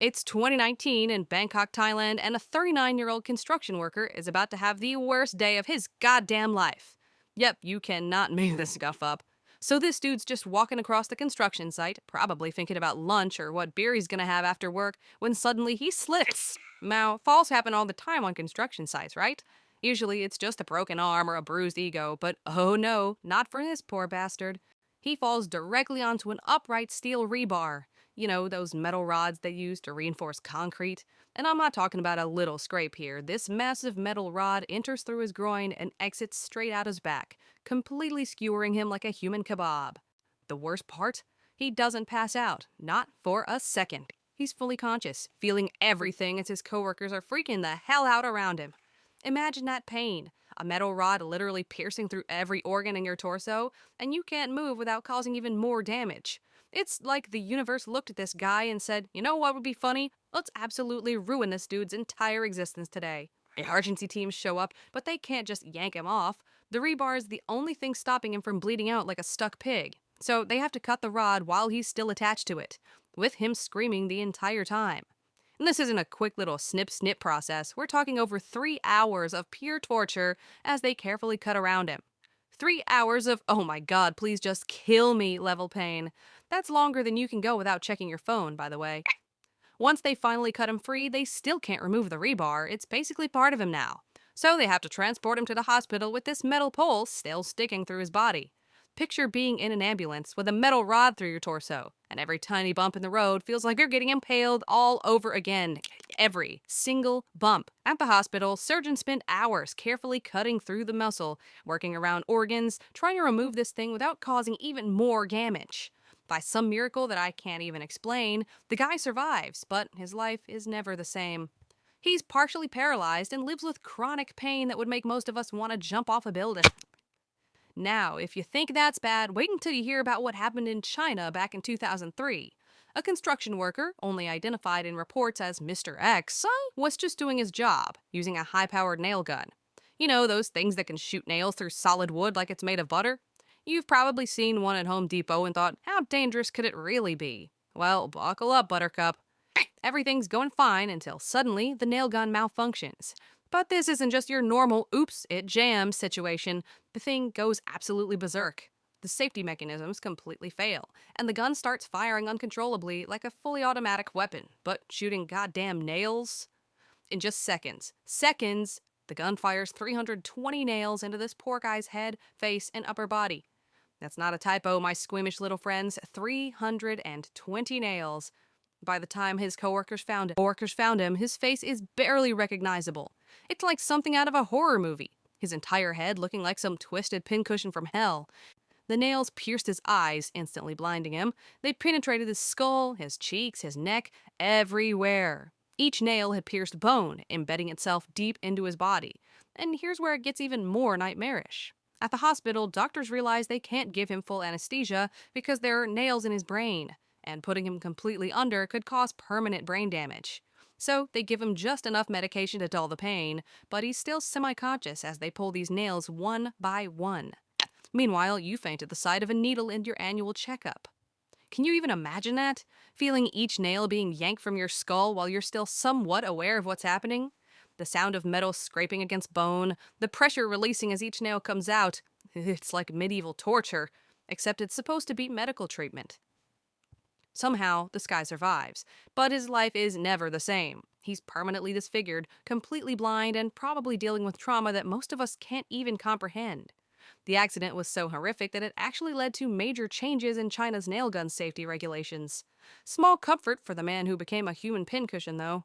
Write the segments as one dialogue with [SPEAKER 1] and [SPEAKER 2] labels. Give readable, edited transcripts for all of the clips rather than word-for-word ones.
[SPEAKER 1] It's 2019 in Bangkok, Thailand, and a 39-year-old construction worker is about to have the worst day of his goddamn life. Yep, you cannot make this stuff up. So this dude's just walking across the construction site, probably thinking about lunch or what beer he's gonna have after work, when suddenly he slips. Now, falls happen all the time on construction sites, right? Usually it's just a broken arm or a bruised ego, but oh no, not for this poor bastard. He falls directly onto an upright steel rebar. You know, those metal rods they use to reinforce concrete. And I'm not talking about a little scrape here. This massive metal rod enters through his groin and exits straight out his back, completely skewering him like a human kebab. The worst part? He doesn't pass out, not for a second. He's fully conscious, feeling everything as his coworkers are freaking the hell out around him. Imagine that pain. A metal rod literally piercing through every organ in your torso, and you can't move without causing even more damage. It's like the universe looked at this guy and said, you know what would be funny? Let's absolutely ruin this dude's entire existence today. Emergency teams show up, but they can't just yank him off. The rebar is the only thing stopping him from bleeding out like a stuck pig. So they have to cut the rod while he's still attached to it, with him screaming the entire time. And this isn't a quick little snip-snip process. We're talking over 3 hours of pure torture as they carefully cut around him. 3 hours of, oh my god, please just kill me level pain. That's longer than you can go without checking your phone, by the way. Once they finally cut him free, they still can't remove the rebar. It's basically part of him now. So they have to transport him to the hospital with this metal pole still sticking through his body. Picture being in an ambulance with a metal rod through your torso, and every tiny bump in the road feels like you're getting impaled all over again. Every single bump. At the hospital, surgeons spend hours carefully cutting through the muscle, working around organs, trying to remove this thing without causing even more damage. By some miracle that I can't even explain, the guy survives, but his life is never the same. He's partially paralyzed and lives with chronic pain that would make most of us want to jump off a building. Now, if you think that's bad, wait until you hear about what happened in China back in 2003. A construction worker, only identified in reports as Mr. X, was just doing his job, using a high-powered nail gun. You know, those things that can shoot nails through solid wood like it's made of butter? You've probably seen one at Home Depot and thought, how dangerous could it really be? Well, buckle up, Buttercup. Everything's going fine until suddenly the nail gun malfunctions. But this isn't just your normal oops, it jams situation. The thing goes absolutely berserk. The safety mechanisms completely fail, and the gun starts firing uncontrollably like a fully automatic weapon, but shooting goddamn nails? In just seconds, the gun fires 320 nails into this poor guy's head, face, and upper body. That's not a typo, my squeamish little friends. 320 nails. By the time his coworkers found him, his face is barely recognizable. It's like something out of a horror movie. His entire head looking like some twisted pincushion from hell. The nails pierced his eyes, instantly blinding him. They penetrated his skull, his cheeks, his neck, everywhere. Each nail had pierced bone, embedding itself deep into his body. And here's where it gets even more nightmarish. At the hospital, doctors realize they can't give him full anesthesia because there are nails in his brain, and putting him completely under could cause permanent brain damage. So they give him just enough medication to dull the pain, but he's still semi-conscious as they pull these nails one by one. Meanwhile, you faint at the sight of a needle in your annual checkup. Can you even imagine that? Feeling each nail being yanked from your skull while you're still somewhat aware of what's happening? The sound of metal scraping against bone, the pressure releasing as each nail comes out. It's like medieval torture, except it's supposed to be medical treatment. Somehow, this guy survives, but his life is never the same. He's permanently disfigured, completely blind, and probably dealing with trauma that most of us can't even comprehend. The accident was so horrific that it actually led to major changes in China's nail gun safety regulations. Small comfort for the man who became a human pincushion, though.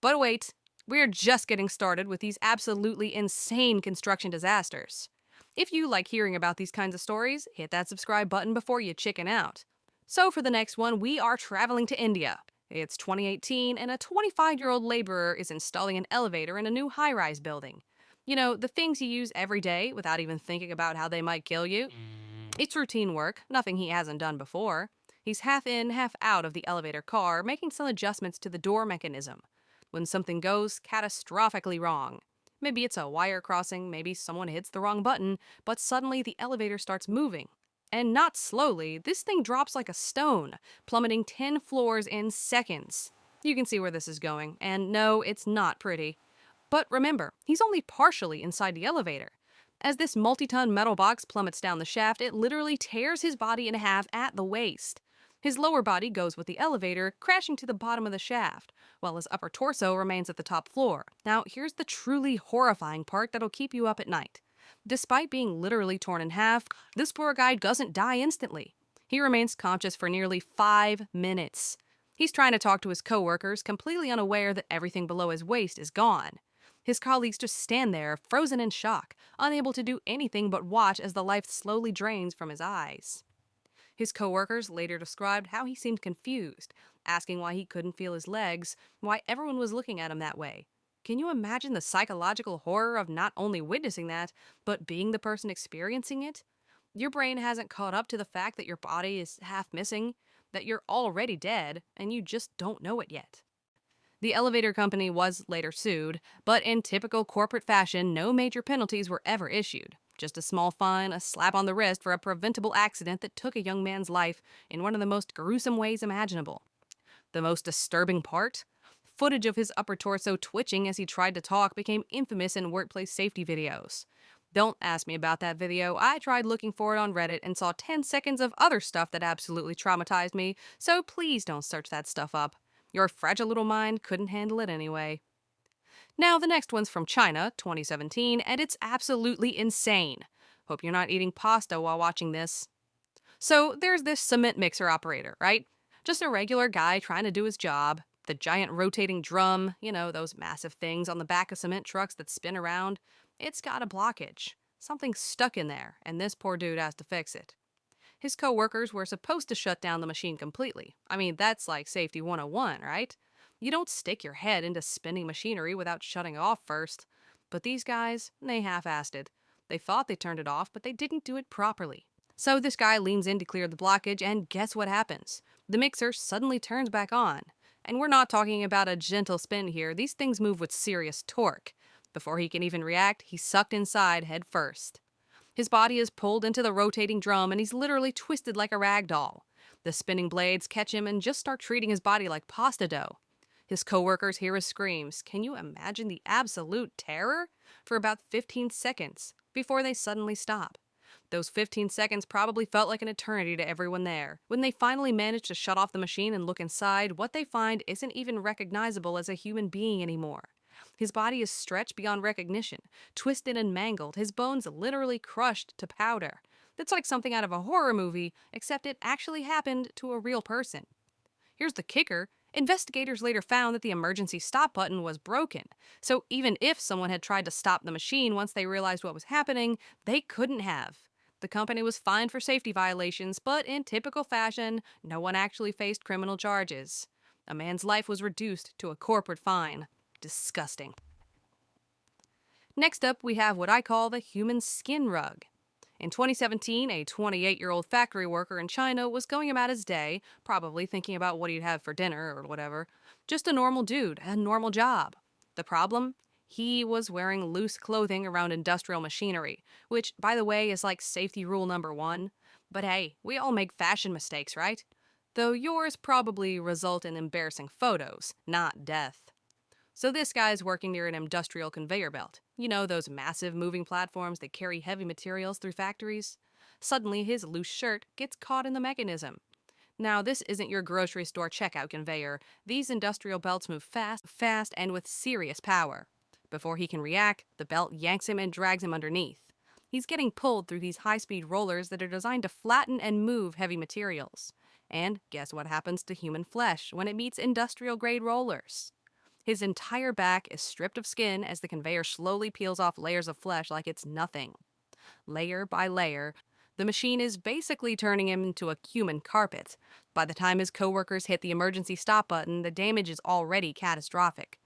[SPEAKER 1] But wait, we're just getting started with these absolutely insane construction disasters. If you like hearing about these kinds of stories, hit that subscribe button before you chicken out. So for the next one, we are traveling to India. It's 2018, and a 25-year-old laborer is installing an elevator in a new high-rise building. You know, the things you use every day without even thinking about how they might kill you. It's routine work, nothing he hasn't done before. He's half in, half out of the elevator car, making some adjustments to the door mechanism. When something goes catastrophically wrong. Maybe it's a wire crossing, maybe someone hits the wrong button, but suddenly the elevator starts moving. And not slowly, this thing drops like a stone, plummeting 10 floors in seconds. You can see where this is going, and no, it's not pretty. But remember, he's only partially inside the elevator. As this multi-ton metal box plummets down the shaft, it literally tears his body in half at the waist. His lower body goes with the elevator, crashing to the bottom of the shaft, while his upper torso remains at the top floor. Now, here's the truly horrifying part that'll keep you up at night. Despite being literally torn in half, this poor guy doesn't die instantly. He remains conscious for nearly 5 minutes. He's trying to talk to his coworkers, completely unaware that everything below his waist is gone. His colleagues just stand there, frozen in shock, unable to do anything but watch as the life slowly drains from his eyes. His coworkers later described how he seemed confused, asking why he couldn't feel his legs, why everyone was looking at him that way. Can you imagine the psychological horror of not only witnessing that, but being the person experiencing it? Your brain hasn't caught up to the fact that your body is half missing, that you're already dead, and you just don't know it yet. The elevator company was later sued, but in typical corporate fashion, no major penalties were ever issued. Just a small fine, a slap on the wrist for a preventable accident that took a young man's life in one of the most gruesome ways imaginable. The most disturbing part? Footage of his upper torso twitching as he tried to talk became infamous in workplace safety videos. Don't ask me about that video. I tried looking for it on Reddit and saw 10 seconds of other stuff that absolutely traumatized me, so please don't search that stuff up. Your fragile little mind couldn't handle it anyway. Now, the next one's from China, 2017, and it's absolutely insane. Hope you're not eating pasta while watching this. So, there's this cement mixer operator, right? Just a regular guy trying to do his job. The giant rotating drum, those massive things on the back of cement trucks that spin around, it's got a blockage. Something's stuck in there, and this poor dude has to fix it. His coworkers were supposed to shut down the machine completely. I mean, that's like safety 101, right? You don't stick your head into spinning machinery without shutting it off first. But these guys, they half-assed it. They thought they turned it off, but they didn't do it properly. So this guy leans in to clear the blockage, and guess what happens? The mixer suddenly turns back on. And we're not talking about a gentle spin here. These things move with serious torque. Before he can even react, he's sucked inside head first. His body is pulled into the rotating drum, and he's literally twisted like a rag doll. The spinning blades catch him and just start treating his body like pasta dough. His coworkers hear his screams. Can you imagine the absolute terror? For about 15 seconds, before they suddenly stop. Those 15 seconds probably felt like an eternity to everyone there. When they finally manage to shut off the machine and look inside, what they find isn't even recognizable as a human being anymore. His body is stretched beyond recognition, twisted and mangled, his bones literally crushed to powder. That's like something out of a horror movie, except it actually happened to a real person. Here's the kicker. Investigators later found that the emergency stop button was broken, so even if someone had tried to stop the machine once they realized what was happening, they couldn't have. The company was fined for safety violations, but in typical fashion, no one actually faced criminal charges. A man's life was reduced to a corporate fine. Disgusting. Next up, we have what I call the human skin rug. In 2017, a 28-year-old factory worker in China was going about his day, probably thinking about what he'd have for dinner or whatever. Just a normal dude, a normal job. The problem? He was wearing loose clothing around industrial machinery, which, by the way, is like safety rule number 1. But hey, we all make fashion mistakes, right? Though yours probably result in embarrassing photos, not death. So this guy's working near an industrial conveyor belt. You know, those massive moving platforms that carry heavy materials through factories? Suddenly, his loose shirt gets caught in the mechanism. Now, this isn't your grocery store checkout conveyor. These industrial belts move fast, and with serious power. Before he can react, the belt yanks him and drags him underneath. He's getting pulled through these high-speed rollers that are designed to flatten and move heavy materials. And guess what happens to human flesh when it meets industrial-grade rollers? His entire back is stripped of skin as the conveyor slowly peels off layers of flesh like it's nothing. Layer by layer, the machine is basically turning him into a human carpet. By the time his coworkers hit the emergency stop button, the damage is already catastrophic.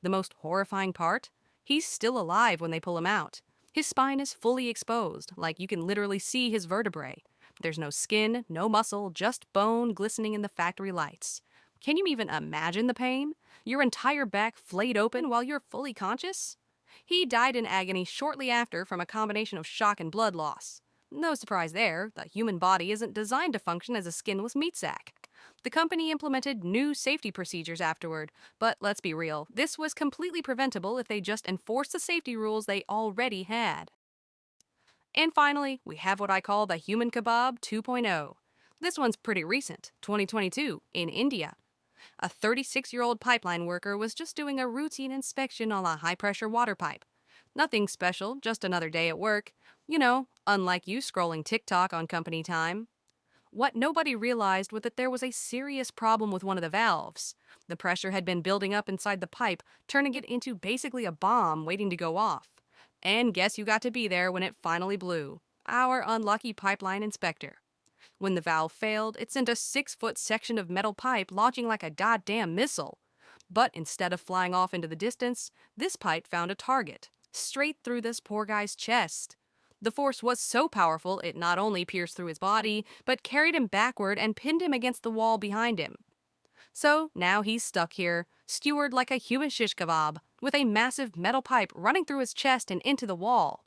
[SPEAKER 1] The most horrifying part? He's still alive when they pull him out. His spine is fully exposed, like you can literally see his vertebrae. There's no skin, no muscle, just bone glistening in the factory lights. Can you even imagine the pain? Your entire back flayed open while you're fully conscious? He died in agony shortly after from a combination of shock and blood loss. No surprise there, the human body isn't designed to function as a skinless meat sack. The company implemented new safety procedures afterward, but let's be real, this was completely preventable if they just enforced the safety rules they already had. And finally, we have what I call the human kebab 2.0. This one's pretty recent, 2022, in India. A 36-year-old pipeline worker was just doing a routine inspection on a high-pressure water pipe. Nothing special, just another day at work. Unlike you scrolling TikTok on company time. What nobody realized was that there was a serious problem with one of the valves. The pressure had been building up inside the pipe, turning it into basically a bomb waiting to go off. And guess who got to be there when it finally blew? Our unlucky pipeline inspector. When the valve failed, it sent a 6-foot section of metal pipe launching like a goddamn missile. But instead of flying off into the distance, this pipe found a target, straight through this poor guy's chest. The force was so powerful it not only pierced through his body, but carried him backward and pinned him against the wall behind him. So now he's stuck here, skewered like a human shish kebab, with a massive metal pipe running through his chest and into the wall.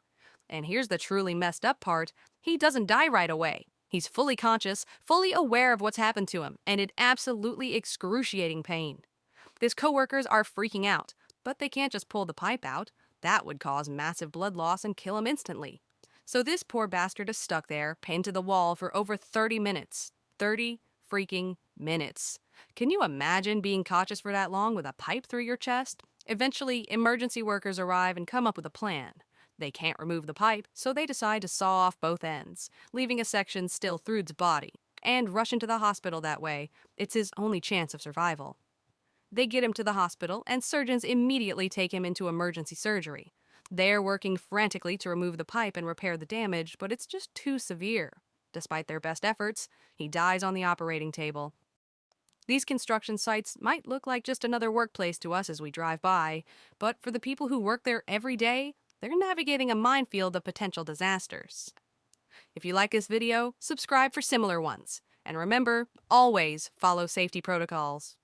[SPEAKER 1] And here's the truly messed up part, he doesn't die right away. He's fully conscious, fully aware of what's happened to him, and in absolutely excruciating pain. His coworkers are freaking out, but they can't just pull the pipe out. That would cause massive blood loss and kill him instantly. So this poor bastard is stuck there, pinned to the wall for over 30 minutes. 30 freaking minutes. Can you imagine being conscious for that long with a pipe through your chest? Eventually, emergency workers arrive and come up with a plan. They can't remove the pipe, so they decide to saw off both ends, leaving a section still through its body, and rush into the hospital that way. It's his only chance of survival. They get him to the hospital, and surgeons immediately take him into emergency surgery. They're working frantically to remove the pipe and repair the damage, but it's just too severe. Despite their best efforts, he dies on the operating table. These construction sites might look like just another workplace to us as we drive by, but for the people who work there every day, they're navigating a minefield of potential disasters. If you like this video, subscribe for similar ones. And remember, always follow safety protocols.